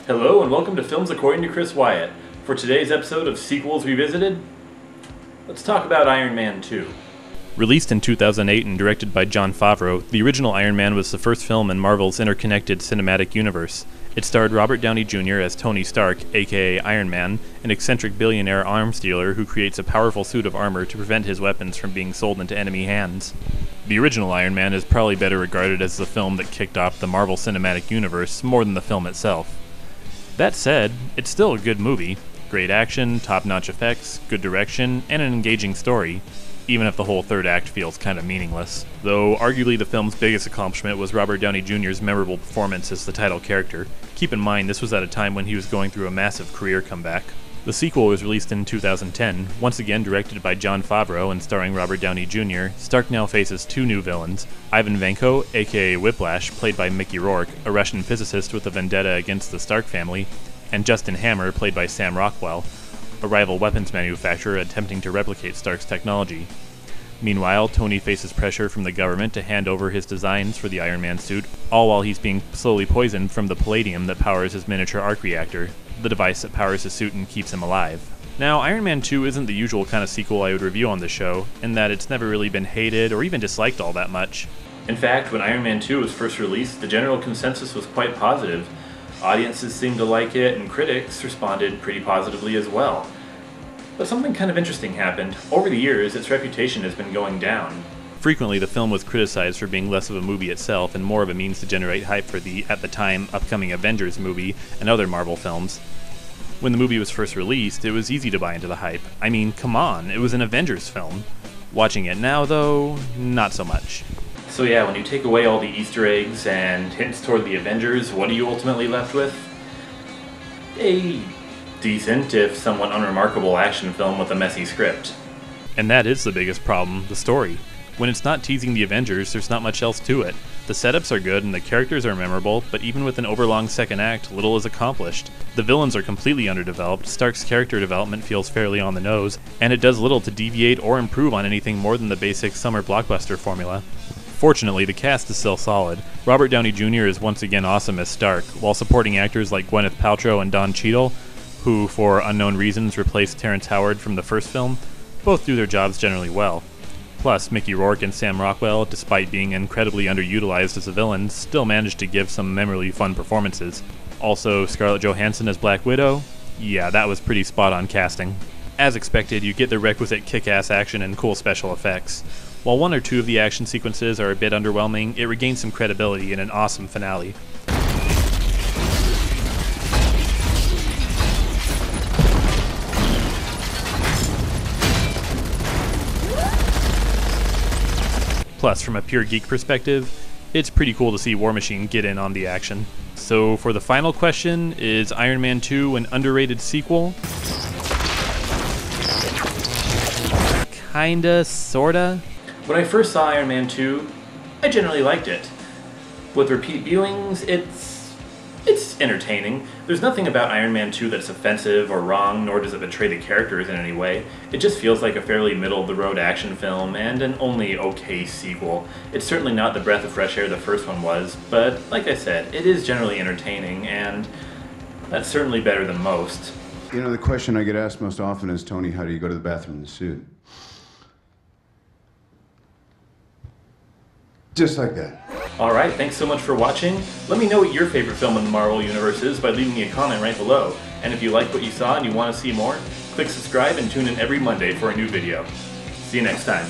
Hello and welcome to Films According to Chris Wyatt. For today's episode of Sequels Revisited, let's talk about Iron Man 2. Released in 2008 and directed by Jon Favreau, the original Iron Man was the first film in Marvel's interconnected cinematic universe. It starred Robert Downey Jr. as Tony Stark, aka Iron Man, an eccentric billionaire arms dealer who creates a powerful suit of armor to prevent his weapons from being sold into enemy hands. The original Iron Man is probably better regarded as the film that kicked off the Marvel Cinematic Universe more than the film itself. That said, it's still a good movie. Great action, top-notch effects, good direction, and an engaging story, even if the whole third act feels kind of meaningless. Though arguably the film's biggest accomplishment was Robert Downey Jr.'s memorable performance as the title character. Keep in mind this was at a time when he was going through a massive career comeback. The sequel was released in 2010, once again directed by Jon Favreau and starring Robert Downey Jr. Stark now faces two new villains, Ivan Vanko, aka Whiplash, played by Mickey Rourke, a Russian physicist with a vendetta against the Stark family, and Justin Hammer, played by Sam Rockwell, a rival weapons manufacturer attempting to replicate Stark's technology. Meanwhile, Tony faces pressure from the government to hand over his designs for the Iron Man suit, all while he's being slowly poisoned from the palladium that powers his miniature arc reactor, the device that powers his suit and keeps him alive. Now, Iron Man 2 isn't the usual kind of sequel I would review on this show, in that it's never really been hated or even disliked all that much. In fact, when Iron Man 2 was first released, the general consensus was quite positive. Audiences seemed to like it, and critics responded pretty positively as well. But something kind of interesting happened. Over the years, its reputation has been going down. Frequently, the film was criticized for being less of a movie itself and more of a means to generate hype for the, at the time, upcoming Avengers movie and other Marvel films. When the movie was first released, it was easy to buy into the hype. I mean, come on, it was an Avengers film. Watching it now, though, not so much. So yeah, when you take away all the Easter eggs and hints toward the Avengers, what are you ultimately left with? A decent, if somewhat unremarkable, action film with a messy script. And that is the biggest problem, the story. When it's not teasing the Avengers, there's not much else to it. The setups are good and the characters are memorable, but even with an overlong second act, little is accomplished. The villains are completely underdeveloped, Stark's character development feels fairly on the nose, and it does little to deviate or improve on anything more than the basic summer blockbuster formula. Fortunately, the cast is still solid. Robert Downey Jr. is once again awesome as Stark, while supporting actors like Gwyneth Paltrow and Don Cheadle, who, for unknown reasons, replaced Terrence Howard from the first film, both do their jobs generally well. Plus, Mickey Rourke and Sam Rockwell, despite being incredibly underutilized as the villains, still managed to give some memorably fun performances. Also, Scarlett Johansson as Black Widow? Yeah, that was pretty spot-on casting. As expected, you get the requisite kick-ass action and cool special effects. While one or two of the action sequences are a bit underwhelming, it regains some credibility in an awesome finale. Plus, from a pure geek perspective, it's pretty cool to see War Machine get in on the action. So for the final question, is Iron Man 2 an underrated sequel? Kinda, sorta. When I first saw Iron Man 2, I generally liked it. With repeat viewings, it's entertaining. There's nothing about Iron Man 2 that's offensive or wrong, nor does it betray the characters in any way. It just feels like a fairly middle-of-the-road action film and an only okay sequel. It's certainly not the breath of fresh air the first one was, but like I said, it is generally entertaining, and that's certainly better than most. You know, the question I get asked most often is, Tony, how do you go to the bathroom in the suit? Just like that. Alright, thanks so much for watching. Let me know what your favorite film in the Marvel Universe is by leaving me a comment right below. And if you like what you saw and you want to see more, click subscribe and tune in every Monday for a new video. See you next time.